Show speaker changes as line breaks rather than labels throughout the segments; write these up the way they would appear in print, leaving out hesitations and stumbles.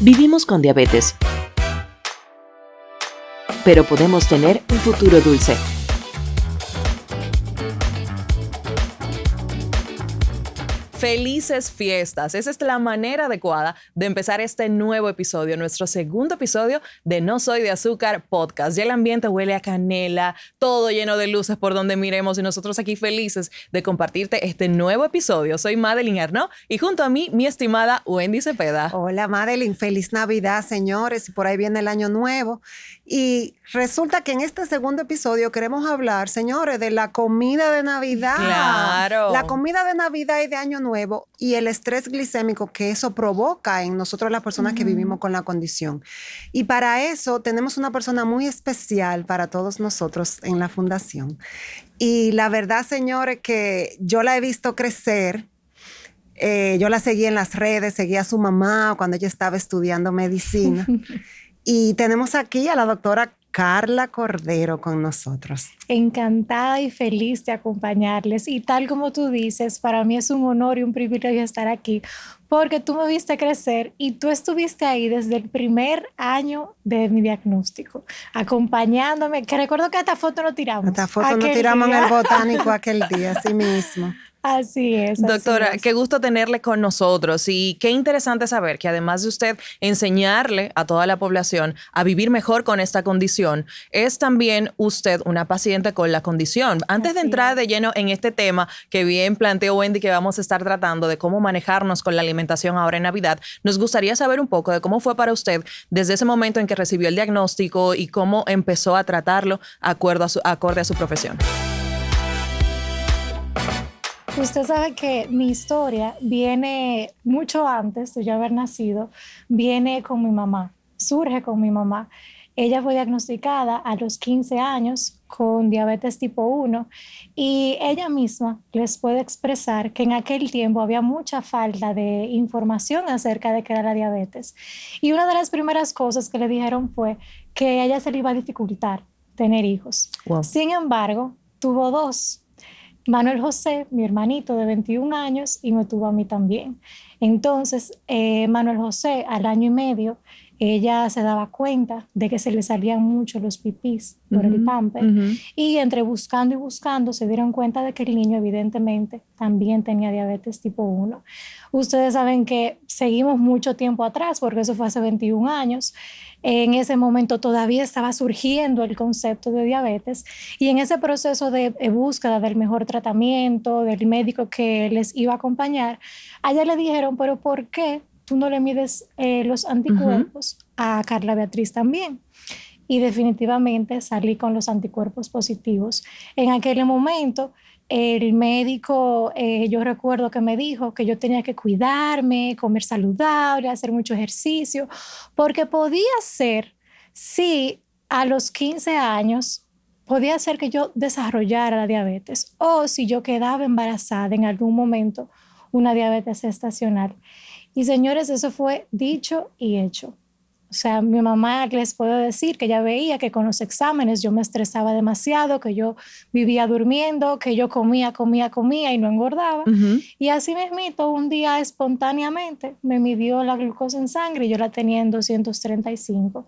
Vivimos con diabetes, pero podemos tener un futuro dulce.
Felices fiestas. Esa es la manera adecuada de empezar este nuevo episodio, nuestro segundo episodio de No Soy de Azúcar podcast. Ya el ambiente huele a canela, todo lleno de luces por donde miremos y nosotros aquí felices de compartirte este nuevo episodio. Soy Madeline Arnaud y junto a mí, mi estimada Wendy Cepeda.
Hola Madeline, feliz Navidad, señores, y por ahí viene el año nuevo. Y resulta que en este segundo episodio queremos hablar, señores, de la comida de Navidad.
Claro.
La comida de Navidad y de Año Nuevo y el estrés glicémico que eso provoca en nosotros las personas que vivimos con la condición. Y para eso tenemos una persona muy especial para todos nosotros en la fundación. Y la verdad, señores, que yo la he visto crecer. Yo la seguí en las redes, seguí a su mamá cuando ella estaba estudiando medicina. Y tenemos aquí a la doctora Carla Cordero con nosotros.
Encantada y feliz de acompañarles. Y tal como tú dices, para mí es un honor y un privilegio estar aquí porque tú me viste crecer y tú estuviste ahí desde el primer año de mi diagnóstico, acompañándome, que recuerdo que esta foto nos tiramos.
Esta foto nos tiramos en el botánico aquel día, así mismo.
Así es.
Doctora,
así es.
Qué gusto tenerle con nosotros y qué interesante saber que además de usted enseñarle a toda la población a vivir mejor con esta condición, es también usted una paciente con la condición. Antes de entrar de lleno en este tema que bien planteó Wendy que vamos a estar tratando de cómo manejarnos con la alimentación ahora en Navidad, nos gustaría saber un poco de cómo fue para usted desde ese momento en que recibió el diagnóstico y cómo empezó a tratarlo acorde a su profesión.
Usted sabe que mi historia viene mucho antes de yo haber nacido, viene con mi mamá, surge con mi mamá. Ella fue diagnosticada a los 15 años con diabetes tipo 1 y ella misma les puede expresar que en aquel tiempo había mucha falta de información acerca de qué era la diabetes. Y una de las primeras cosas que le dijeron fue que a ella se le iba a dificultar tener hijos. Wow. Sin embargo, tuvo dos. Manuel José, mi hermanito de 21 años, y me tuvo a mí también. Entonces, Manuel José, al año y medio, ella se daba cuenta de que se le salían mucho los pipís por el pamper. Y entre buscando y buscando, se dieron cuenta de que el niño evidentemente también tenía diabetes tipo 1. Ustedes saben que seguimos mucho tiempo atrás, porque eso fue hace 21 años. En ese momento todavía estaba surgiendo el concepto de diabetes y en ese proceso de búsqueda del mejor tratamiento, del médico que les iba a acompañar, a ella le dijeron, pero ¿por qué tú no le mides los anticuerpos a Carla Beatriz también? Y definitivamente salí con los anticuerpos positivos. En aquel momento, el médico, yo recuerdo que me dijo que yo tenía que cuidarme, comer saludable, hacer mucho ejercicio, porque podía ser, sí, a los 15 años, podía ser que yo desarrollara la diabetes o si yo quedaba embarazada en algún momento, una diabetes gestacional. Y señores, eso fue dicho y hecho. O sea, mi mamá les puedo decir que ella veía que con los exámenes yo me estresaba demasiado, que yo vivía durmiendo, que yo comía y no engordaba. Y así mismito, un día espontáneamente me midió la glucosa en sangre y yo la tenía en 235.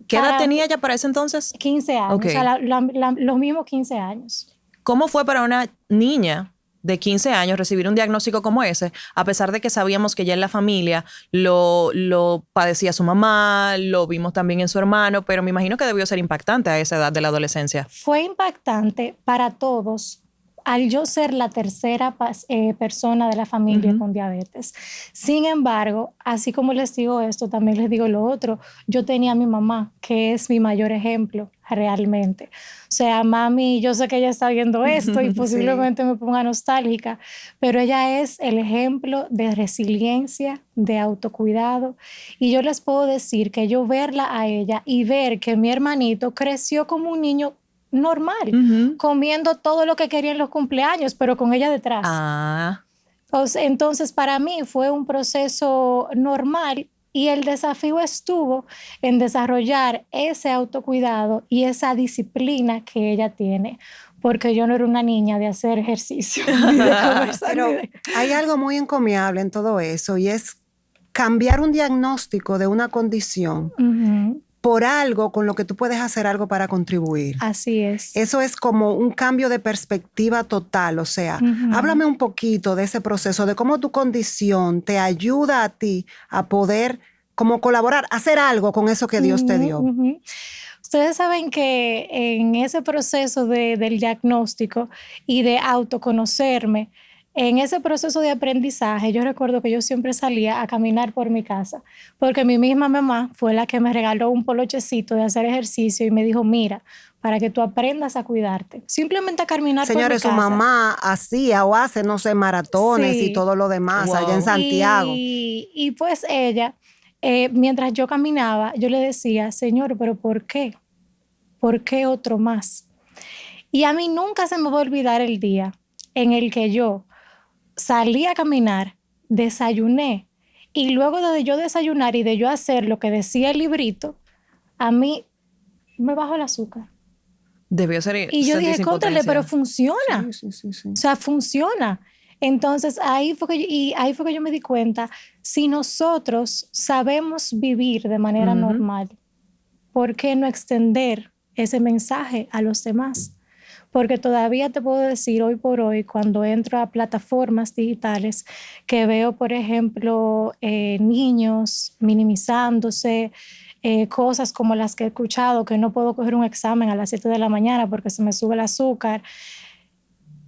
¿Qué edad tenía ella para ese entonces?
15 años,
Okay.
O sea, los mismos 15 años.
¿Cómo fue para una niña de 15 años recibir un diagnóstico como ese, a pesar de que sabíamos que ya en la familia lo padecía su mamá, lo vimos también en su hermano, pero me imagino que debió ser impactante a esa edad de la adolescencia?
Fue impactante para todos al yo ser la tercera persona de la familia con diabetes. Sin embargo, así como les digo esto, también les digo lo otro. Yo tenía a mi mamá, que es mi mayor ejemplo realmente. O sea, mami, yo sé que ella está viendo esto y posiblemente me ponga nostálgica, pero ella es el ejemplo de resiliencia, de autocuidado. Y yo les puedo decir que yo verla a ella y ver que mi hermanito creció como un niño normal, comiendo todo lo que quería en los cumpleaños, pero con ella detrás. Entonces, para mí fue un proceso normal y el desafío estuvo en desarrollar ese autocuidado y esa disciplina que ella tiene, porque yo no era una niña de hacer ejercicio.
Pero hay algo muy encomiable en todo eso y es cambiar un diagnóstico de una condición por algo con lo que tú puedes hacer algo para contribuir.
Así es.
Eso es como un cambio de perspectiva total. O sea, háblame un poquito de ese proceso, de cómo tu condición te ayuda a ti a poder como colaborar, hacer algo con eso que Dios te dio.
Ustedes saben que en ese proceso del diagnóstico y de autoconocerme, en ese proceso de aprendizaje, yo recuerdo que yo siempre salía a caminar por mi casa, porque mi misma mamá fue la que me regaló un polochecito de hacer ejercicio y me dijo, mira, para que tú aprendas a cuidarte, simplemente a caminar por mi casa.
Señores, su mamá hacía o hace, no sé, maratones y todo lo demás allá en Santiago.
Y pues ella, mientras yo caminaba, yo le decía, Señor, ¿pero por qué? ¿Por qué otro más? Y a mí nunca se me va a olvidar el día en el que yo salí a caminar, desayuné y luego de yo desayunar y de yo hacer lo que decía el librito, a mí me bajó el azúcar.
Debió ser.
Y yo dije, cóntale, pero funciona.
Sí.
O sea, funciona. Entonces ahí fue que yo me di cuenta, si nosotros sabemos vivir de manera normal, ¿por qué no extender ese mensaje a los demás? Porque todavía te puedo decir hoy por hoy, cuando entro a plataformas digitales, que veo, por ejemplo, niños minimizándose, cosas como las que he escuchado, que no puedo coger un examen a las 7 de la mañana porque se me sube el azúcar.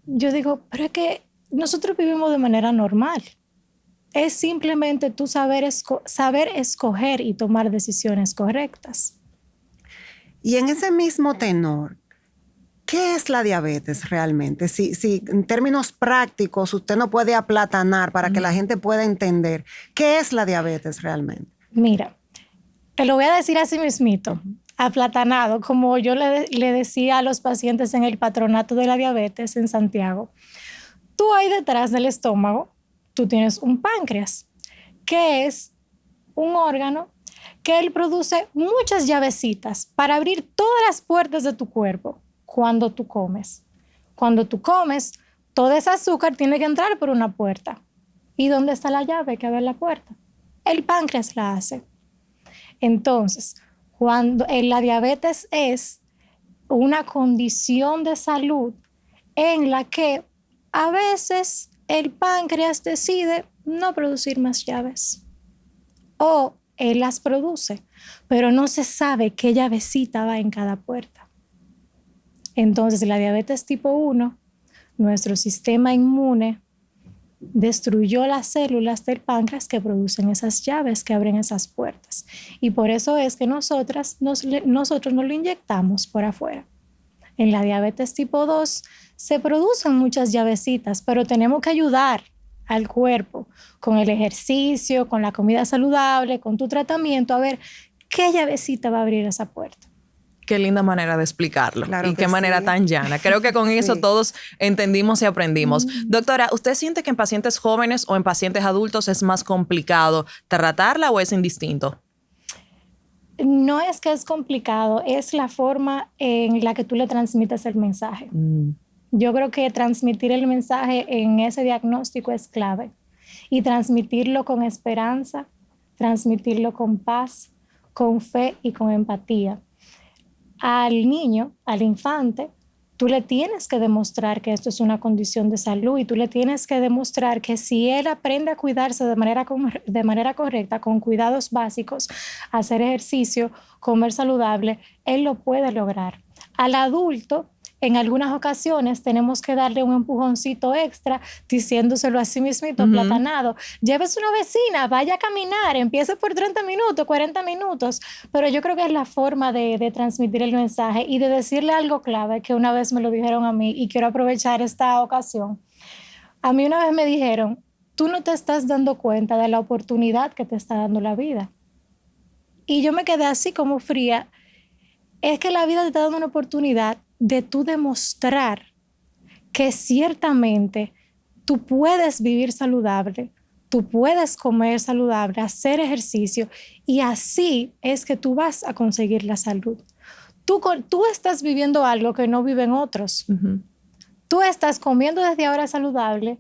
Yo digo, pero es que nosotros vivimos de manera normal. Es simplemente tú saber escoger y tomar decisiones correctas.
Y en ese mismo tenor, ¿qué es la diabetes realmente? Si en términos prácticos usted no puede aplatanar para que la gente pueda entender, ¿qué es la diabetes realmente?
Mira, te lo voy a decir así mismito, aplatanado, como yo le decía a los pacientes en el patronato de la diabetes en Santiago. Tú ahí detrás del estómago, tú tienes un páncreas, que es un órgano que él produce muchas llavecitas para abrir todas las puertas de tu cuerpo. Cuando tú comes. Cuando tú comes, todo ese azúcar tiene que entrar por una puerta. ¿Y dónde está la llave que abre la puerta? El páncreas la hace. Entonces, cuando la diabetes es una condición de salud en la que a veces el páncreas decide no producir más llaves. O él las produce, pero no se sabe qué llavecita va en cada puerta. Entonces, la diabetes tipo 1, nuestro sistema inmune destruyó las células del páncreas que producen esas llaves que abren esas puertas. Y por eso es que nosotros no lo inyectamos por afuera. En la diabetes tipo 2 se producen muchas llavecitas, pero tenemos que ayudar al cuerpo con el ejercicio, con la comida saludable, con tu tratamiento, a ver qué llavecita va a abrir esa puerta.
Qué linda manera de explicarlo.
Claro
y qué
que
manera
sí.
tan llana. Creo que con eso todos entendimos y aprendimos. Doctora, ¿usted siente que en pacientes jóvenes o en pacientes adultos es más complicado tratarla o es indistinto?
No es que es complicado, es la forma en la que tú le transmites el mensaje. Yo creo que transmitir el mensaje en ese diagnóstico es clave. Y transmitirlo con esperanza, transmitirlo con paz, con fe y con empatía. Al niño, al infante, tú le tienes que demostrar que esto es una condición de salud y tú le tienes que demostrar que si él aprende a cuidarse de manera correcta, con cuidados básicos, hacer ejercicio, comer saludable, él lo puede lograr. Al adulto, en algunas ocasiones tenemos que darle un empujoncito extra diciéndoselo así mismito, aplatanado. Llévese una vecina, vaya a caminar, empiece por 30 minutos, 40 minutos. Pero yo creo que es la forma de transmitir el mensaje y de decirle algo clave que una vez me lo dijeron a mí y quiero aprovechar esta ocasión. A mí una vez me dijeron, tú no te estás dando cuenta de la oportunidad que te está dando la vida. Y yo me quedé así como fría. Es que la vida te está dando una oportunidad de tú demostrar que ciertamente tú puedes vivir saludable, tú puedes comer saludable, hacer ejercicio y así es que tú vas a conseguir la salud. Tú estás viviendo algo que no viven otros. Tú estás comiendo desde ahora saludable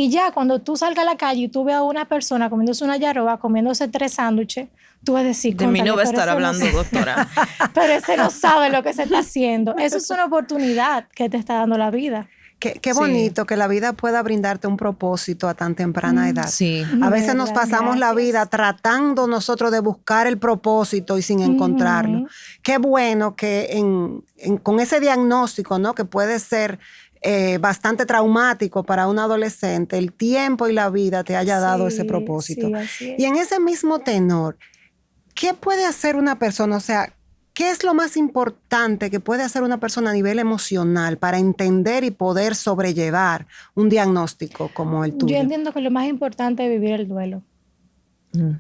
Y ya cuando tú salgas a la calle y tú veas a una persona comiéndose una yaroba, comiéndose 3 sándwiches, tú vas a decir...
De mí no va a
"Cónchale,
estar
pero
hablando,
ese no
doctora.
pero ese no sabe lo que se está haciendo". Eso es una oportunidad que te está dando la vida.
Qué
Sí.
bonito que la vida pueda brindarte un propósito a tan temprana edad.
Sí.
A veces nos
¿Verdad?
pasamos la
Gracias.
vida tratando nosotros de buscar el propósito y sin encontrarlo. Qué bueno que con ese diagnóstico, ¿no? Que puede ser bastante traumático para un adolescente, el tiempo y la vida te haya dado ese propósito.
Sí, así es.
Y en ese mismo tenor, ¿qué puede hacer una persona? O sea, ¿qué es lo más importante que puede hacer una persona a nivel emocional para entender y poder sobrellevar un diagnóstico como el tuyo?
Yo entiendo que lo más importante es vivir el duelo.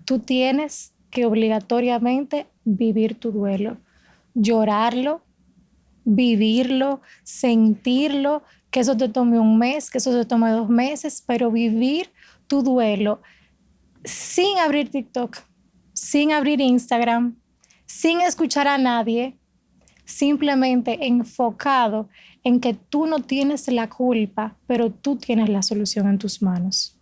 Tú tienes que obligatoriamente vivir tu duelo, llorarlo, vivirlo, sentirlo, que eso te tome 1 mes, que eso te tome 2 meses, pero vivir tu duelo sin abrir TikTok, sin abrir Instagram, sin escuchar a nadie, simplemente enfocado en que tú no tienes la culpa, pero tú tienes la solución en tus manos.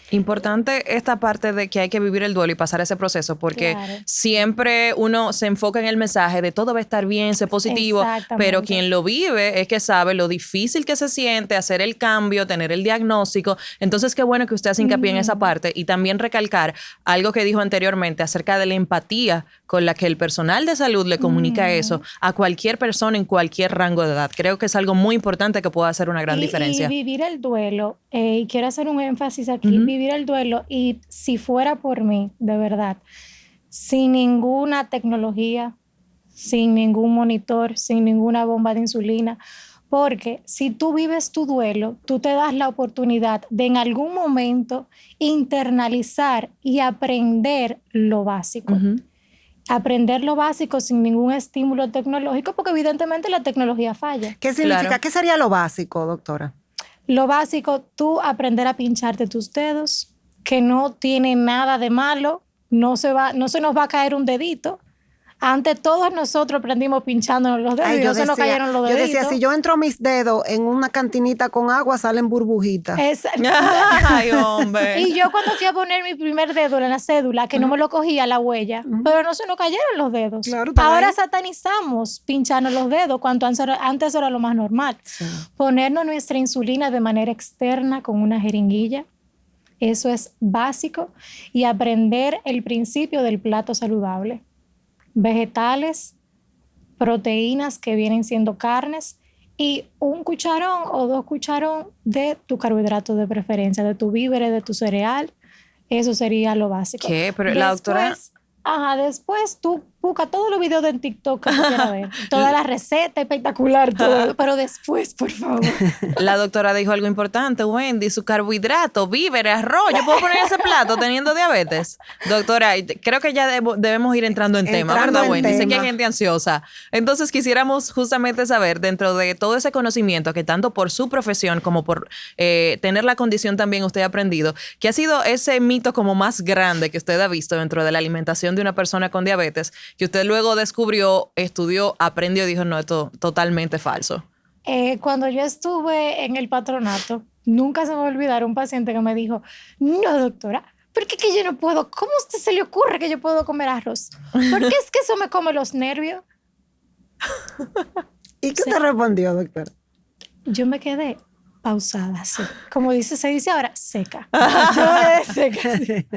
Importante esta parte de que hay que vivir el duelo y pasar ese proceso, porque
Claro.
siempre uno se enfoca en el mensaje de todo va a estar bien, ser positivo,
Exactamente.
pero quien lo vive es que sabe lo difícil que se siente hacer el cambio, tener el diagnóstico. Entonces, qué bueno que usted hace hincapié en esa parte y también recalcar algo que dijo anteriormente acerca de la empatía con la que el personal de salud le comunica eso a cualquier persona en cualquier rango de edad. Creo que es algo muy importante que puede hacer una gran diferencia.
Y vivir el duelo, y quiero hacer un énfasis aquí, vivir el duelo, y si fuera por mí, de verdad, sin ninguna tecnología, sin ningún monitor, sin ninguna bomba de insulina, porque si tú vives tu duelo, tú te das la oportunidad de en algún momento internalizar y aprender lo básico. Aprender lo básico sin ningún estímulo tecnológico, porque evidentemente la tecnología falla.
¿Qué significa?
Claro.
¿Qué sería lo básico, doctora?
Lo básico, tú aprender a pincharte tus dedos, que no tiene nada de malo, no se nos va a caer un dedito. Antes todos nosotros aprendimos pinchándonos los dedos y no se nos cayeron los
yo
deditos.
decía, si yo entro mis dedos en una cantinita con agua, salen burbujitas.
Ay, hombre.
Y yo cuando fui a poner mi primer dedo en la cédula, que no me lo cogía la huella, pero no se nos cayeron los dedos.
Claro, estaba
Ahora
ahí.
satanizamos pincharnos los dedos, cuando antes era lo más normal.
Sí.
Ponernos nuestra insulina de manera externa con una jeringuilla, eso es básico. Y aprender el principio del plato saludable. Vegetales, proteínas que vienen siendo carnes y 1 cucharón o 2 cucharones de tu carbohidrato de preferencia, de tu víveres, de tu cereal. Eso sería lo básico.
¿Qué? Pero la doctora...
Después tú busca todos los videos de TikTok que tú quieras ver. Toda la receta espectacular, todo. Pero después, por favor.
La doctora dijo algo importante, Wendy, su carbohidrato, víveres, arroz. ¿Yo puedo poner ese plato teniendo diabetes? Doctora, creo que ya debemos ir entrando en tema,
Entrando
¿verdad,
en
Wendy? Sé que
tema.
hay gente ansiosa. Entonces quisiéramos justamente saber, dentro de todo ese conocimiento que tanto por su profesión como por tener la condición también usted ha aprendido, ¿qué ha sido ese mito como más grande que usted ha visto dentro de la alimentación de una persona con diabetes, que usted luego descubrió, estudió, aprendió y dijo, no, esto es totalmente falso?
Cuando yo estuve en el patronato, nunca se me va a olvidar un paciente que me dijo, no, doctora, ¿por qué que yo no puedo? ¿Cómo a usted se le ocurre que yo puedo comer arroz? Porque es que eso me come los nervios.
¿Y qué te respondió, doctora?
Yo me quedé pausada, así. Como se dice ahora, seca. Yo me quedé seca. Sí.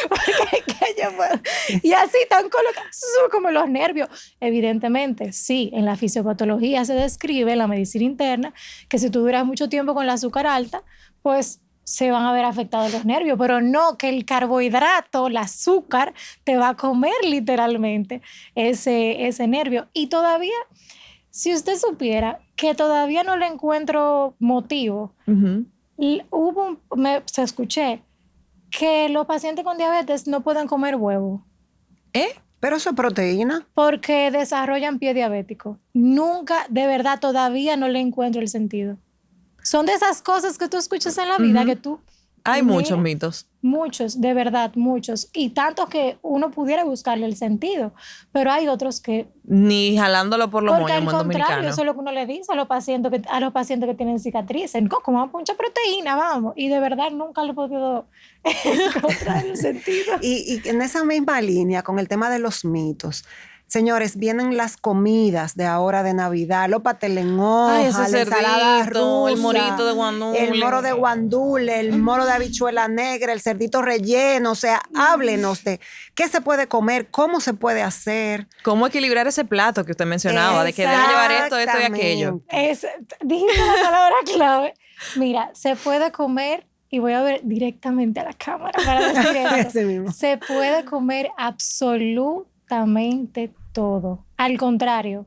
Porque que yo puedo. Y así tan colocado, son como los nervios. Evidentemente, sí, en la fisiopatología se describe, en la medicina interna, que si tú duras mucho tiempo con el azúcar alta, pues se van a ver afectados los nervios, pero no que el carbohidrato, el azúcar, te va a comer literalmente ese nervio. Y todavía, si usted supiera que todavía no le encuentro motivo, se escuché que los pacientes con diabetes no pueden comer huevo.
Pero eso es proteína.
Porque desarrollan pie diabético. Nunca, de verdad, todavía no le encuentro el sentido. Son de esas cosas que tú escuchas en la vida que tú...
Hay
Y mira,
muchos mitos.
muchos, de verdad, muchos. Y tantos que uno pudiera buscarle el sentido, pero hay otros que...
Ni jalándolo por los
Porque
moños,
al
buen
contrario,
dominicano.
eso es lo que uno le dice a los pacientes que tienen cicatrices. No, como vamos mucha proteína, vamos. Y de verdad nunca lo he podido encontrar el sentido.
Y en esa misma línea, con el tema de los mitos, señores, vienen las comidas de ahora de Navidad, los pasteles en hoja,
Ay, ese
la ensalada
cerdito, el
rusa,
morito de guandule.
el moro de guandule, el moro de habichuela negra, el cerdito relleno. O sea, háblenos de qué se puede comer, cómo se puede hacer.
¿Cómo equilibrar ese plato que usted mencionaba? De que debe llevar esto y aquello.
Dijiste la palabra clave. Mira, se puede comer, y voy a ver directamente a la cámara para decir
Ese
esto.
mismo.
Se puede comer absolutamente todo. Al contrario,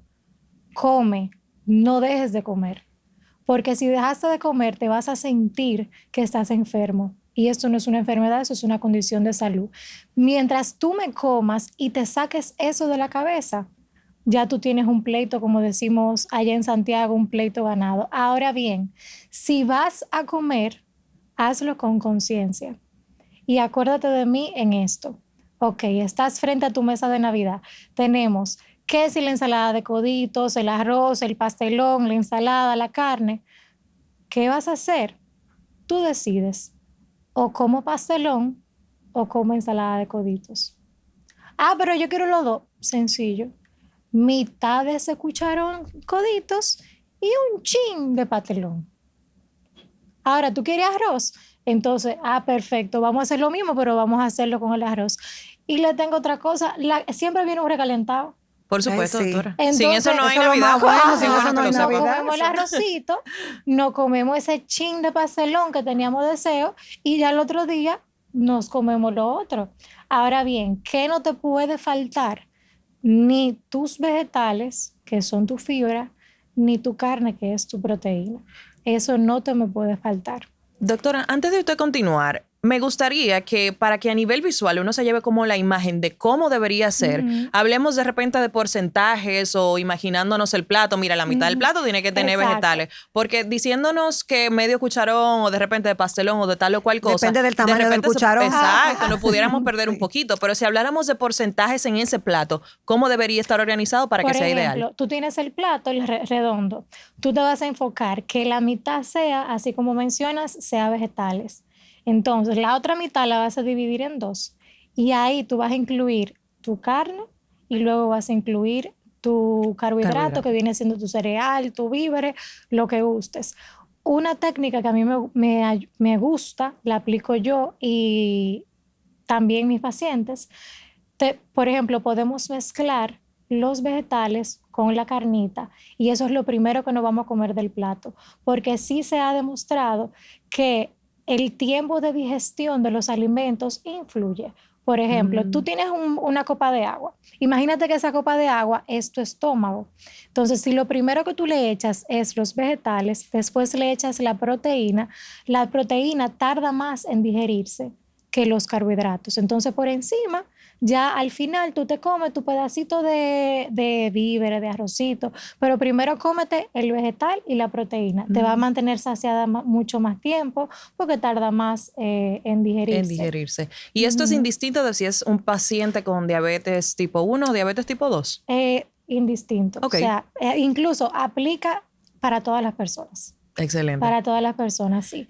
come, no dejes de comer. Porque si dejaste de comer, te vas a sentir que estás enfermo. Y esto no es una enfermedad, eso es una condición de salud. Mientras tú me comas y te saques eso de la cabeza, ya tú tienes un pleito, como decimos allá en Santiago, un pleito ganado. Ahora bien, si vas a comer, hazlo con conciencia. Y acuérdate de mí en esto. Ok, estás frente a tu mesa de Navidad. Tenemos que si la ensalada de coditos, el arroz, el pastelón, la ensalada, la carne. ¿Qué vas a hacer? Tú decides. O como pastelón o como ensalada de coditos. Ah, pero yo quiero los dos. Sencillo. Mitad de ese cucharón coditos y un chin de pastelón. Ahora, ¿tú quieres arroz? Entonces, perfecto, vamos a hacer lo mismo, pero vamos a hacerlo con el arroz. Y le tengo otra cosa, siempre viene un recalentado.
Por supuesto,
Ay, sí.
doctora.
Entonces,
Sin eso no hay
eso es lo
Navidad.
más bueno,
Ah,
sin
qué
eso
bueno
no
que
hay
lo
no
sepa.
Navidad.
comemos el
eso.
arrocito, no comemos ese chin de pastelón que teníamos deseo y ya el otro día nos comemos lo otro. Ahora bien, ¿qué no te puede faltar? Ni tus vegetales, que son tu fibra, ni tu carne, que es tu proteína. Eso no te me puede faltar.
Doctora, antes de usted continuar, me gustaría que para que a nivel visual uno se lleve como la imagen de cómo debería ser, hablemos de repente de porcentajes o imaginándonos el plato. Mira, la mitad del plato tiene que tener
Exacto.
vegetales. Porque diciéndonos que medio cucharón o de repente de pastelón o de tal o cual cosa.
Depende del tamaño
de repente
del cucharón.
Exacto, nos pudiéramos perder un
Sí.
poquito. Pero si habláramos de porcentajes en ese plato, ¿cómo debería estar organizado para
Por
que sea
ejemplo,
ideal?
tú tienes el plato, el redondo. Tú te vas a enfocar que la mitad sea, así como mencionas, sea vegetales. Entonces, la otra mitad la vas a dividir en dos. Y ahí tú vas a incluir tu carne y luego vas a incluir tu carbohidrato, que viene siendo tu cereal, tu víveres, lo que gustes. Una técnica que a mí me gusta, la aplico yo y también mis pacientes. Por ejemplo, podemos mezclar los vegetales con la carnita y eso es lo primero que nos vamos a comer del plato, porque sí se ha demostrado que el tiempo de digestión de los alimentos influye. Por ejemplo, tú tienes una copa de agua. Imagínate que esa copa de agua es tu estómago. Entonces, si lo primero que tú le echas es los vegetales, después le echas la proteína tarda más en digerirse que los carbohidratos. Entonces, por encima, ya al final tú te comes tu pedacito de víveres, de arrocito, pero primero cómete el vegetal y la proteína. Te va a mantener saciada mucho más tiempo porque tarda más en digerirse.
En digerirse. Y esto es indistinto de si es un paciente con diabetes tipo 1 o diabetes tipo 2.
Indistinto.
Ok.
O sea, incluso aplica para todas las personas.
Excelente.
Para todas las personas, sí.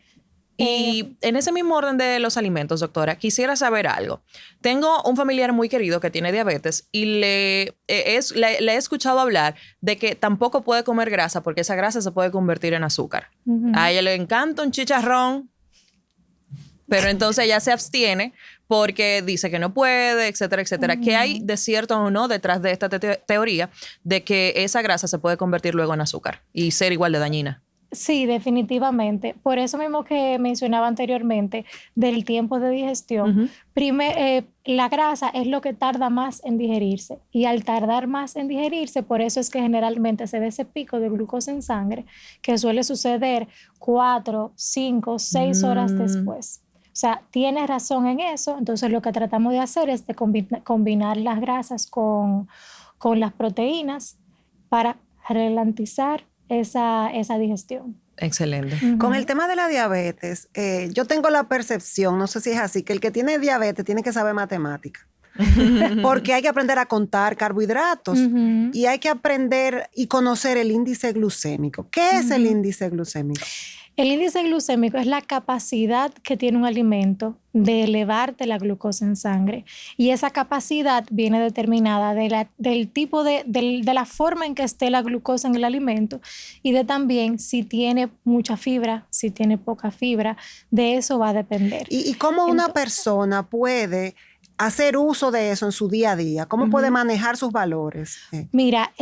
Y en ese mismo orden de los alimentos, doctora, quisiera saber algo. Tengo un familiar muy querido que tiene diabetes y le he escuchado hablar de que tampoco puede comer grasa porque esa grasa se puede convertir en azúcar. A ella le encanta un chicharrón, pero entonces ella se abstiene porque dice que no puede, etcétera, etcétera. ¿Qué hay de cierto o no detrás de esta teoría de que esa grasa se puede convertir luego en azúcar y ser igual de dañina?
Sí, definitivamente. Por eso mismo que mencionaba anteriormente del tiempo de digestión, la grasa es lo que tarda más en digerirse y al tardar más en digerirse, por eso es que generalmente se ve ese pico de glucosa en sangre que suele suceder 4, 5, 6 horas después. O sea, tienes razón en eso. Entonces lo que tratamos de hacer es de combinar las grasas con las proteínas para ralentizar esa digestión.
Excelente.
Con el tema de la diabetes, yo tengo la percepción, no sé si es así, que el que tiene diabetes tiene que saber matemática. Porque hay que aprender a contar carbohidratos y hay que aprender y conocer el índice glucémico. ¿Qué es el índice glucémico?
El índice glucémico es la capacidad que tiene un alimento de elevarte la glucosa en sangre. Y esa capacidad viene determinada del tipo de la forma en que esté la glucosa en el alimento y de también si tiene mucha fibra, si tiene poca fibra. De eso va a depender.
¿Y cómo una persona puede hacer uso de eso en su día a día? ¿Cómo puede manejar sus valores?
Mira,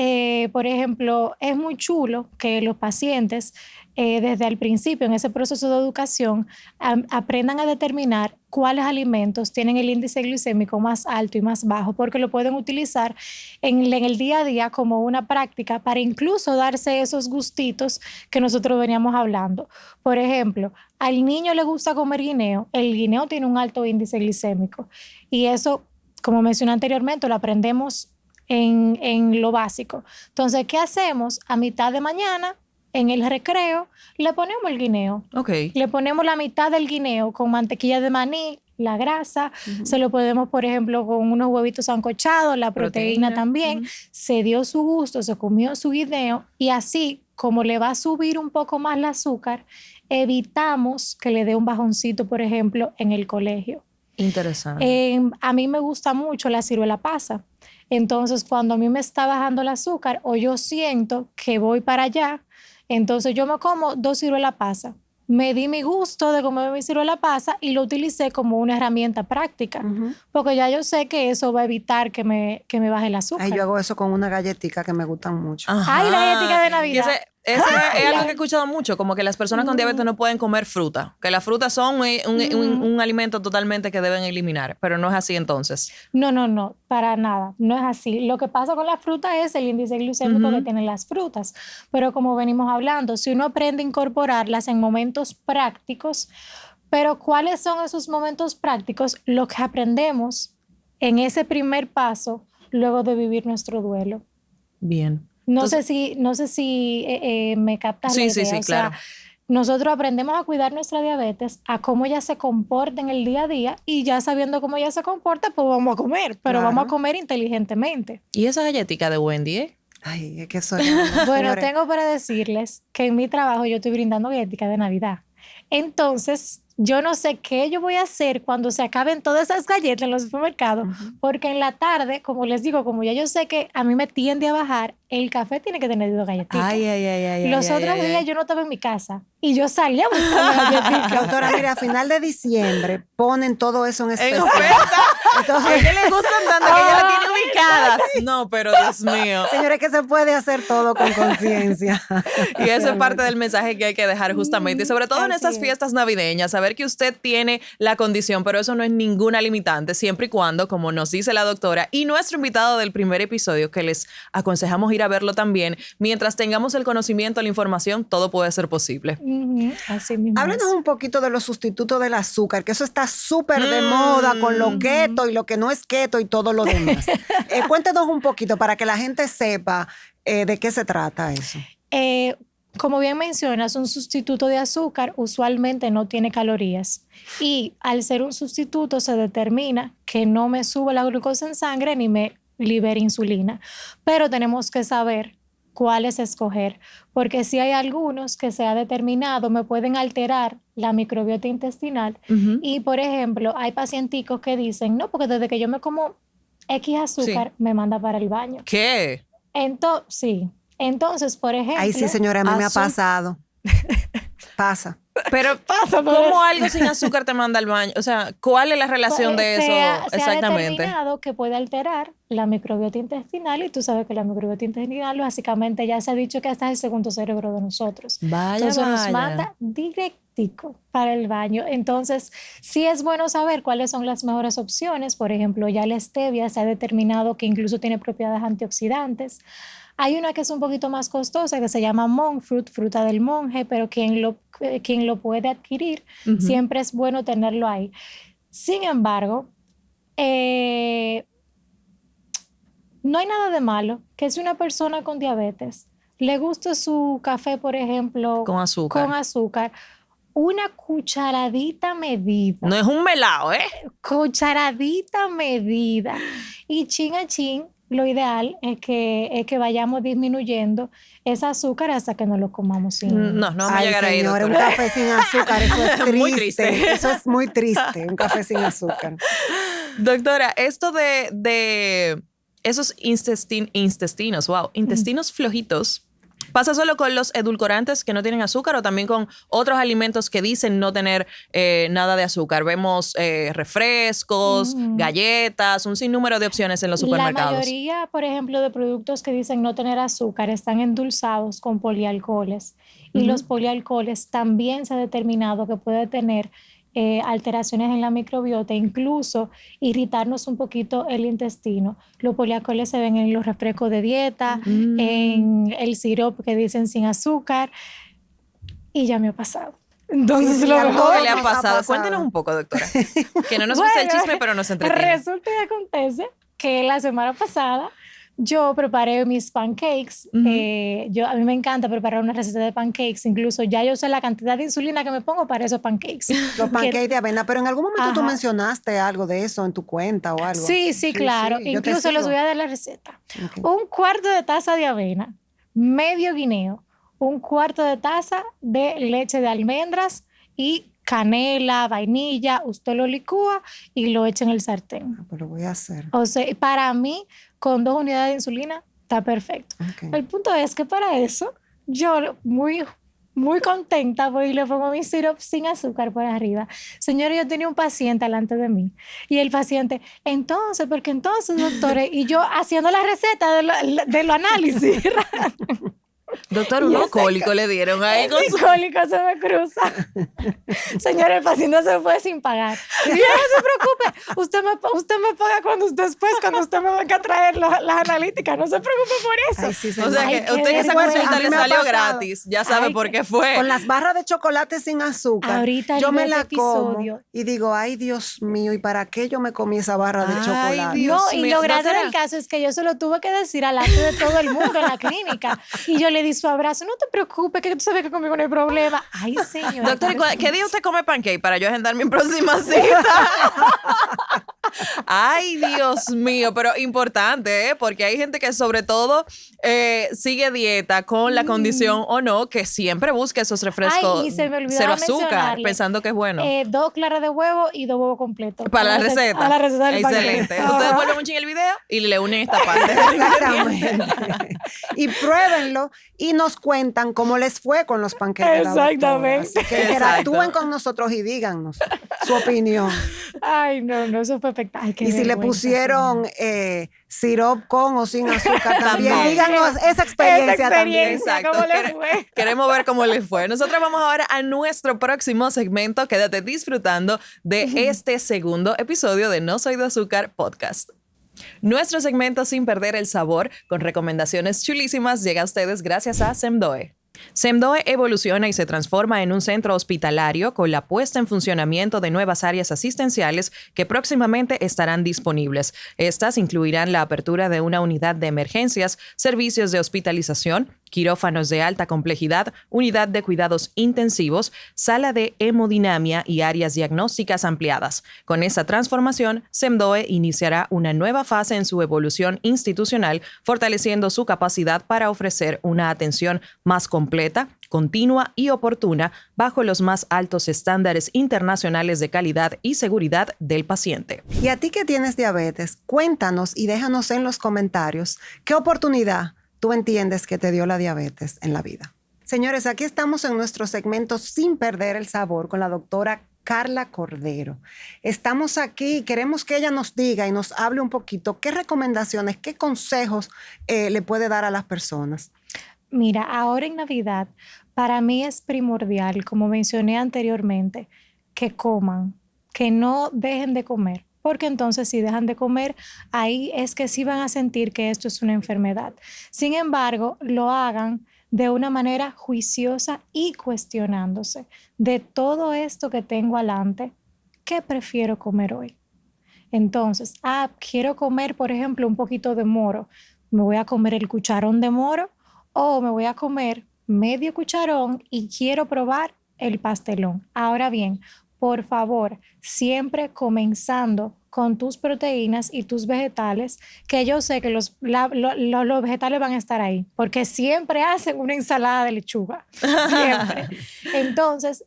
por ejemplo, es muy chulo que los pacientes desde el principio, en ese proceso de educación, aprendan a determinar cuáles alimentos tienen el índice glucémico más alto y más bajo, porque lo pueden utilizar en el día a día como una práctica para incluso darse esos gustitos que nosotros veníamos hablando. Por ejemplo, al niño le gusta comer guineo, el guineo tiene un alto índice glicémico y eso, como mencioné anteriormente, lo aprendemos en lo básico. Entonces, ¿qué hacemos? A mitad de mañana, en el recreo, le ponemos el guineo.
Okay.
Le ponemos la mitad del guineo con mantequilla de maní, la grasa. Se lo podemos, por ejemplo, con unos huevitos sancochados, la proteína también. Se dio su gusto, se comió su guineo y así, como le va a subir un poco más el azúcar, evitamos que le dé un bajoncito, por ejemplo, en el colegio.
Interesante.
A mí me gusta mucho la ciruela pasa. Entonces, cuando a mí me está bajando el azúcar o yo siento que voy para allá, entonces yo me como 2 ciruelas pasa. Me di mi gusto de comer mi ciruela pasa y lo utilicé como una herramienta práctica, porque ya yo sé que eso va a evitar que me baje el azúcar.
Ay, yo hago eso con una galletita que me gustan mucho.
Ajá.
Ay, la galletita de Navidad.
Ese es algo que he escuchado mucho, como que las personas con diabetes no pueden comer fruta, que las frutas son un alimento totalmente que deben eliminar, pero no es así entonces.
No, para nada, no es así. Lo que pasa con la fruta es el índice glucémico que tienen las frutas, pero como venimos hablando, si uno aprende a incorporarlas en momentos prácticos, pero ¿cuáles son esos momentos prácticos? Lo que aprendemos en ese primer paso luego de vivir nuestro duelo.
Bien.
No sé si me captas la idea.
Sí, claro.
Sea, nosotros aprendemos a cuidar nuestra diabetes, a cómo ella se comporta en el día a día y ya sabiendo cómo ella se comporta, pues vamos a comer, pero vamos a comer inteligentemente.
¿Y esa galletica de Wendy,
Ay, es que soy...
Bueno, tengo para decirles que en mi trabajo yo estoy brindando galletica de Navidad. Entonces, yo no sé qué yo voy a hacer cuando se acaben todas esas galletas en los supermercados, porque en la tarde, como les digo, como ya yo sé que a mí me tiende a bajar, el café tiene que tener 2 galletitas.
Ay.
Los otros días yo no estaba en mi casa y yo salía a buscar galletitas.
Doctora, mira, a final de diciembre ponen todo eso en especial.
En oferta.
Entonces,
¿A qué le gustan tanto que ella la tiene ubicada? No, pero Dios mío.
señores, que se puede hacer todo con conciencia.
Y eso es parte del mensaje que hay que dejar justamente. Y sobre todo en
Así
estas
es.
fiestas navideñas, saber que usted tiene la condición, pero eso no es ninguna limitante, siempre y cuando, como nos dice la doctora y nuestro invitado del primer episodio, que les aconsejamos ir a verlo también, mientras tengamos el conocimiento, la información, todo puede ser posible.
Así mismo.
Háblanos un poquito de los sustitutos del azúcar, que eso está súper de moda con lo keto y lo que no es keto y todo lo demás. Cuéntanos un poquito para que la gente sepa de qué se trata eso.
Como bien mencionas, un sustituto de azúcar usualmente no tiene calorías y al ser un sustituto se determina que no me sube la glucosa en sangre ni me libera insulina, pero tenemos que saber cuáles escoger, porque si hay algunos que se ha determinado me pueden alterar la microbiota intestinal y, por ejemplo, hay pacienticos que dicen, no, porque desde que yo me como X azúcar me manda para el baño.
¿Qué?
Sí. Entonces, por ejemplo...
Ay, sí, señora, a mí me ha pasado. Pasa.
Pero ¿cómo algo sin azúcar te manda al baño? O sea, ¿cuál es la relación de eso
Se ha
exactamente?
determinado que puede alterar la microbiota intestinal y tú sabes que la microbiota intestinal básicamente ya se ha dicho que hasta es el segundo cerebro de nosotros. Entonces nos manda directico para el baño. Entonces sí es bueno saber cuáles son las mejores opciones. Por ejemplo, ya la stevia se ha determinado que incluso tiene propiedades antioxidantes. Hay una que es un poquito más costosa que se llama monk fruit, fruta del monje, pero quien lo puede adquirir, siempre es bueno tenerlo ahí. Sin embargo, no hay nada de malo que si una persona con diabetes le gusta su café, por ejemplo,
Con azúcar.
con azúcar, una cucharadita medida.
No es un melao, ¿eh?
Cucharadita medida. Y chin a chin, lo ideal es que vayamos disminuyendo ese azúcar hasta que no lo comamos sin.
No vamos a
Ay,
llegar ahí,
señora, un
doctora.
café sin azúcar, eso es triste.
Muy triste.
Eso es muy triste, un café sin azúcar.
Doctora, esto de esos intestinos flojitos, ¿pasa solo con los edulcorantes que no tienen azúcar o también con otros alimentos que dicen no tener nada de azúcar? Vemos refrescos, galletas, un sinnúmero de opciones en los supermercados.
La mayoría, por ejemplo, de productos que dicen no tener azúcar están endulzados con polialcoholes. Y los polialcoholes también se ha determinado que puede tener alteraciones en la microbiota, incluso irritarnos un poquito el intestino. Los polialcoholes se ven en los refrescos de dieta, en el sirope que dicen sin azúcar, y ya me ha pasado. Entonces,
Sí,
lo
algo
mejor
¿Qué le ha
nos ha
pasado?
pasado.
Cuéntenos un poco, doctora. Que no nos gusta el chisme, pero nos entretiene.
Resulta y acontece que la semana pasada yo preparé mis pancakes. A mí me encanta preparar una receta de pancakes. Incluso ya yo sé la cantidad de insulina que me pongo para esos pancakes.
Los pancakes de avena, pero en algún momento tú
Ajá.
mencionaste algo de eso en tu cuenta o algo.
Sí, claro.
sí, yo te
Incluso les
sigo.
voy a dar la receta.
Ok.
Un cuarto de taza de avena, medio guineo, un cuarto de taza de leche de almendras y canela, vainilla. Usted lo licúa y lo echa en el sartén.
Ah, pues lo voy a hacer.
O sea, para mí, con 2 unidades de insulina, está perfecto.
Ok.
El punto es que para eso, yo muy contenta voy y le pongo mi sirope sin azúcar por arriba. Señora, yo tenía un paciente delante de mí y el paciente, porque entonces, doctores, y yo haciendo la receta de los análisis.
Doctor, unos cólicos le dieron ahí con
Ese
su...
cólico se me cruza. Señora, el paciente se fue sin pagar. Y yo, no se preocupe, usted me paga después, cuando usted me venga a traer las analíticas. No se preocupe por eso.
Ay, sí,
O
señora.
sea
Ay,
que
qué
usted en esa
vergüenza.
consulta
A mí
le
me ha
salió
pasado.
gratis. Ya sabe
Ay,
por qué fue.
Con las barras de chocolate sin azúcar,
Ahorita
yo
al
me
ver
la
este
como
episodio.
y digo, ay, Dios mío, ¿y para qué yo me comí esa barra de
Ay,
chocolate?
Dios
No, y
mío,
lo grande
doctora.
del caso es que yo se lo tuve que decir alante de todo el mundo en la clínica. Y yo le di su abrazo. No te preocupes, que tú sabes que conmigo no hay problema. Ay, señora.
Doctor, ¿y qué día usted come pancake para yo agendar mi próxima cita? Ay, Dios mío, pero importante, ¿eh? Porque hay gente que sobre todo sigue dieta con la condición o no, que siempre busca esos refrescos
Ay, y se me olvidaba
cero azúcar,
mencionarle.
pensando que es bueno.
2 claras de huevo y 2 huevos completos.
Para la
A
receta.
A la receta del
Excelente.
pancake.
Ustedes vuelven un ching el video y le unen esta parte.
Exactamente. Y pruébenlo y nos cuentan cómo les fue con los pancakes de la doctora.
Exactamente.
Así que
Exacto.
interactúen con nosotros y díganos su opinión.
Ay, no, eso fue espectacular. Ay, qué
Y si le
vergüenza,
pusieron sirope con o sin azúcar, también
También.
díganos esa experiencia, también.
Exacto.
¿Cómo le fue?
Queremos ver cómo les fue. Nosotros vamos ahora a nuestro próximo segmento. Quédate disfrutando de este segundo episodio de No Soy de Azúcar podcast. Nuestro segmento Sin Perder el Sabor, con recomendaciones chulísimas, llega a ustedes gracias a Semdoe. Semdoe evoluciona y se transforma en un centro hospitalario con la puesta en funcionamiento de nuevas áreas asistenciales que próximamente estarán disponibles. Estas incluirán la apertura de una unidad de emergencias, servicios de hospitalización, quirófanos de alta complejidad, unidad de cuidados intensivos, sala de hemodinamia y áreas diagnósticas ampliadas. Con esta transformación, Semdoe iniciará una nueva fase en su evolución institucional, fortaleciendo su capacidad para ofrecer una atención más completa, continua y oportuna bajo los más altos estándares internacionales de calidad y seguridad del paciente.
Y a ti que tienes diabetes, cuéntanos y déjanos en los comentarios qué oportunidad tú entiendes que te dio la diabetes en la vida. Señores, aquí estamos en nuestro segmento Sin Perder el Sabor con la doctora Carla Cordero. Estamos aquí y queremos que ella nos diga y nos hable un poquito qué recomendaciones, qué consejos le puede dar a las personas.
Mira, ahora en Navidad, para mí es primordial, como mencioné anteriormente, que coman, que no dejen de comer. Porque entonces si dejan de comer, ahí es que sí van a sentir que esto es una enfermedad. Sin embargo, lo hagan de una manera juiciosa y cuestionándose de todo esto que tengo alante, ¿qué prefiero comer hoy? Entonces, quiero comer, por ejemplo, un poquito de moro. ¿Me voy a comer el cucharón de moro o me voy a comer medio cucharón y quiero probar el pastelón. Ahora bien, por favor, siempre comenzando con tus proteínas y tus vegetales, que yo sé que los vegetales van a estar ahí, porque siempre hacen una ensalada de lechuga, siempre. Entonces,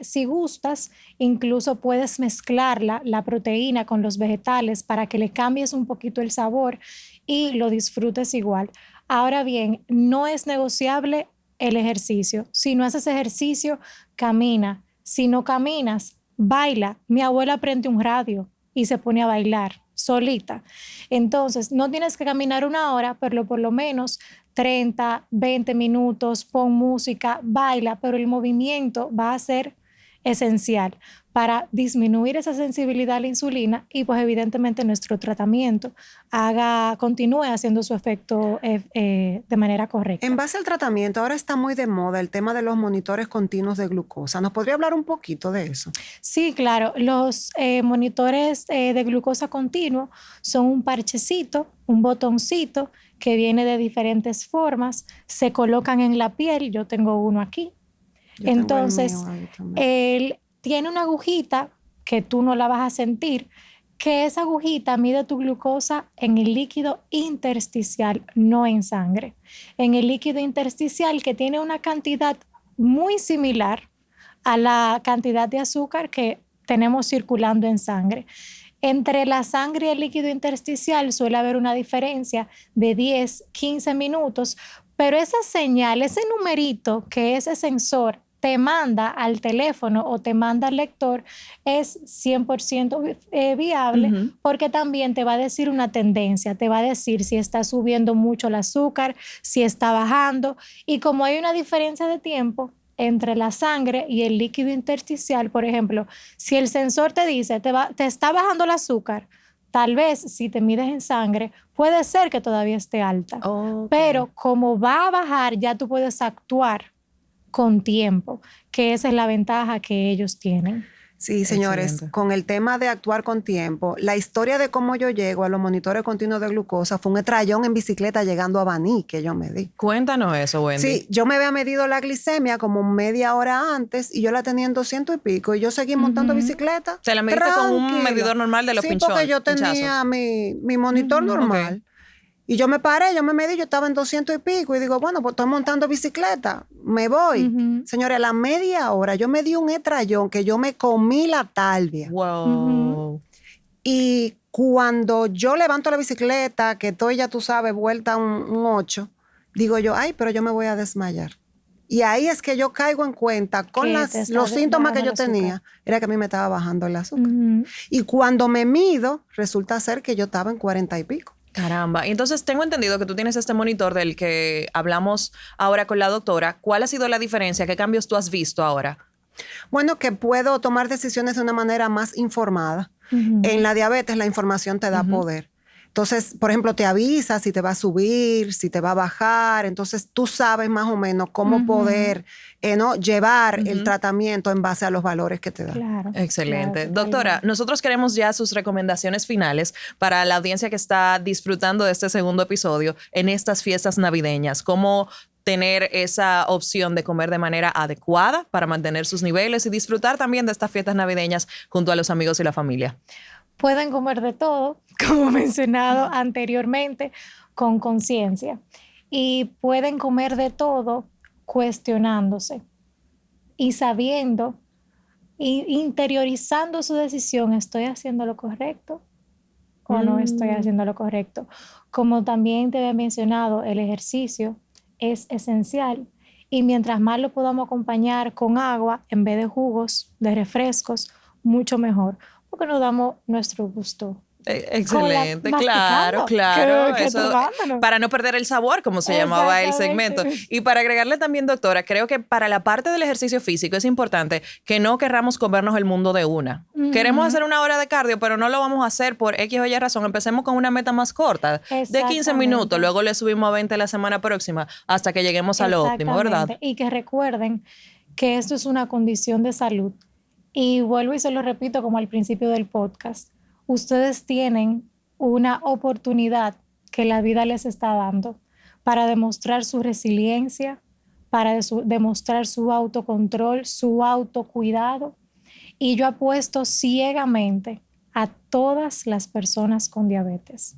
si gustas, incluso puedes mezclar la proteína con los vegetales para que le cambies un poquito el sabor y lo disfrutes igual. Ahora bien, no es negociable el ejercicio. Si no haces ejercicio, camina. Si no caminas, baila. Mi abuela prende un radio y se pone a bailar solita. Entonces, no tienes que caminar 1 hora, pero por lo menos 30, 20 minutos, pon música, baila, pero el movimiento va a ser esencial para disminuir esa sensibilidad a la insulina y pues evidentemente nuestro tratamiento continúe haciendo su efecto de manera correcta.
En base al tratamiento, ahora está muy de moda el tema de los monitores continuos de glucosa. ¿Nos podría hablar un poquito de eso?
Sí, claro. Los monitores de glucosa continuo son un parchecito, un botoncito que viene de diferentes formas, se colocan en la piel. Yo tengo uno aquí. Entonces, él tiene una agujita que tú no la vas a sentir, que esa agujita mide tu glucosa en el líquido intersticial, no en sangre. En el líquido intersticial, que tiene una cantidad muy similar a la cantidad de azúcar que tenemos circulando en sangre. Entre la sangre y el líquido intersticial suele haber una diferencia de 10, 15 minutos, pero esa señal, ese numerito que ese sensor te manda al teléfono o te manda al lector es 100% viable, porque también te va a decir una tendencia, te va a decir si está subiendo mucho el azúcar, si está bajando, y como hay una diferencia de tiempo entre la sangre y el líquido intersticial, por ejemplo, si el sensor te dice te está bajando el azúcar, tal vez si te mides en sangre, puede ser que todavía esté alta, pero como va a bajar, ya tú puedes actuar con tiempo, que esa es la ventaja que ellos tienen.
Sí, señores,
Excelente.
con el tema de actuar con tiempo, la historia de cómo yo llego a los monitores continuos de glucosa fue un estrellón en bicicleta llegando a Baní que yo me di.
Cuéntanos eso, Wendy.
Sí, yo me había medido la glicemia como media hora antes y yo la tenía en 200 y pico y yo seguí montando bicicleta.
¿Te la mediste con un
tranquila.
medidor normal de los
Sí,
pinchones?
porque yo tenía mi monitor normal.
Ok.
Y yo me paré, yo me medí, yo estaba en 200 y pico y digo, bueno, pues estoy montando bicicleta, me voy. Señores, a la media hora yo me di un estrellón que yo me comí la talvia.
Wow.
Y cuando yo levanto la bicicleta, que estoy, ya tú sabes, vuelta un 8, digo yo, ay, pero yo me voy a desmayar. Y ahí es que yo caigo en cuenta con los síntomas que yo tenía, era que a mí me estaba bajando el azúcar. Y cuando me mido, resulta ser que yo estaba en 40 y pico.
Caramba. Y entonces tengo entendido que tú tienes este monitor del que hablamos ahora con la doctora. ¿Cuál ha sido la diferencia? ¿Qué cambios tú has visto ahora?
Bueno, que puedo tomar decisiones de una manera más informada. En la diabetes la información te da poder. Entonces, por ejemplo, te avisa si te va a subir, si te va a bajar. Entonces, tú sabes más o menos cómo poder llevar el tratamiento en base a los valores que te da.
Claro.
Excelente.
Claro,
Doctora, nosotros queremos ya sus recomendaciones finales para la audiencia que está disfrutando de este segundo episodio en estas fiestas navideñas. ¿Cómo tener esa opción de comer de manera adecuada para mantener sus niveles y disfrutar también de estas fiestas navideñas junto a los amigos y la familia?
Pueden comer de todo, como mencionado anteriormente, con conciencia. Y pueden comer de todo cuestionándose y sabiendo y interiorizando su decisión, ¿estoy haciendo lo correcto o no estoy haciendo lo correcto? Como también te había mencionado, el ejercicio es esencial y mientras más lo podamos acompañar con agua en vez de jugos, de refrescos, mucho mejor, porque nos damos nuestro gusto.
Excelente, claro. Eso, para no perder el sabor, como se llamaba el segmento. Y para agregarle también, doctora, creo que para la parte del ejercicio físico es importante que no querramos comernos el mundo de una. Queremos hacer 1 hora de cardio, pero no lo vamos a hacer por X o Y razón. Empecemos con una meta más corta, de 15 minutos. Luego le subimos a 20 la semana próxima hasta que lleguemos a lo óptimo, ¿verdad?
Y que recuerden que esto es una condición de salud. Y vuelvo y se lo repito como al principio del podcast. Ustedes tienen una oportunidad que la vida les está dando para demostrar su resiliencia, para demostrar su autocontrol, su autocuidado. Y yo apuesto ciegamente a todas las personas con diabetes,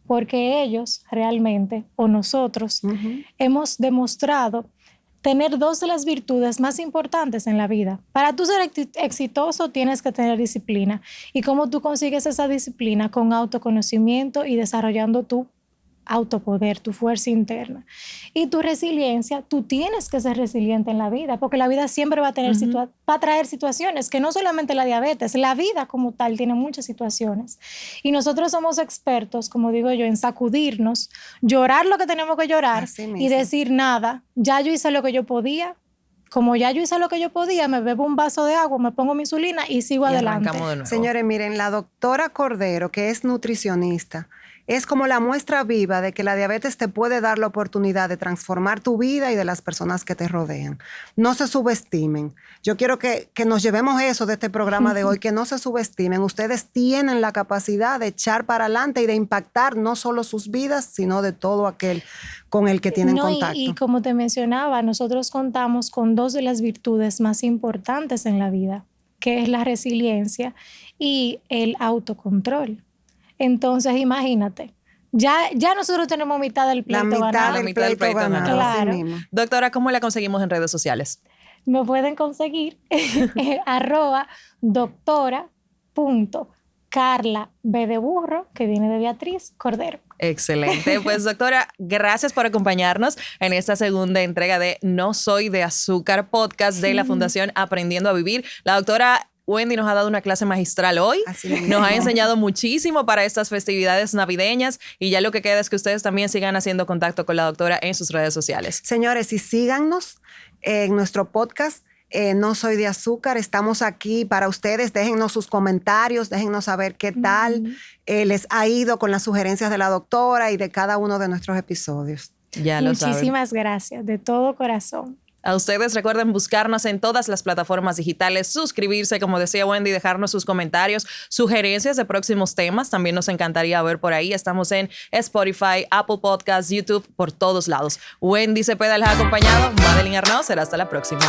porque ellos realmente, o nosotros, hemos demostrado tener dos de las virtudes más importantes en la vida. Para tú ser exitoso tienes que tener disciplina. ¿Y cómo tú consigues esa disciplina? Con autoconocimiento y desarrollando tu autopoder, tu fuerza interna. Y tu resiliencia, tú tienes que ser resiliente en la vida, porque la vida siempre va a tener va a traer situaciones, que no solamente la diabetes, la vida como tal tiene muchas situaciones. Y nosotros somos expertos, como digo yo, en sacudirnos, llorar lo que tenemos que llorar y decir nada, ya yo hice lo que yo podía. Como ya yo hice lo que yo podía, me bebo un vaso de agua, me pongo mi insulina y sigo adelante.
Señores, miren, la doctora Cordero, que es nutricionista, es como la muestra viva de que la diabetes te puede dar la oportunidad de transformar tu vida y de las personas que te rodean. No se subestimen. Yo quiero que nos llevemos eso de este programa de hoy, que no se subestimen. Ustedes tienen la capacidad de echar para adelante y de impactar no solo sus vidas, sino de todo aquel con el que tienen contacto.
Y como te mencionaba, nosotros contamos con dos de las virtudes más importantes en la vida, que es la resiliencia y el autocontrol. Entonces, imagínate, ya nosotros tenemos mitad del pleito ganado.
La mitad del pleito ganado.
Claro.
Doctora, ¿cómo la conseguimos en redes sociales?
Me pueden conseguir @doctora.carla B de burro, que viene de Beatriz Cordero.
Excelente. Pues doctora, gracias por acompañarnos en esta segunda entrega de No Soy de Azúcar podcast de la Fundación Aprendiendo a Vivir. La doctora Wendy nos ha dado una clase magistral hoy. Nos ha enseñado muchísimo para estas festividades navideñas y ya lo que queda es que ustedes también sigan haciendo contacto con la doctora en sus redes sociales.
Señores, y síganos en nuestro podcast No Soy de Azúcar. Estamos aquí para ustedes. Déjennos sus comentarios, déjennos saber qué tal les ha ido con las sugerencias de la doctora y de cada uno de nuestros episodios.
Ya lo saben.
Muchísimas gracias, de todo corazón.
A ustedes recuerden buscarnos en todas las plataformas digitales, suscribirse, como decía Wendy, dejarnos sus comentarios, sugerencias de próximos temas. También nos encantaría ver por ahí. Estamos en Spotify, Apple Podcasts, YouTube, por todos lados. Wendy Cepeda les ha acompañado. Madeline Arnaud, será hasta la próxima.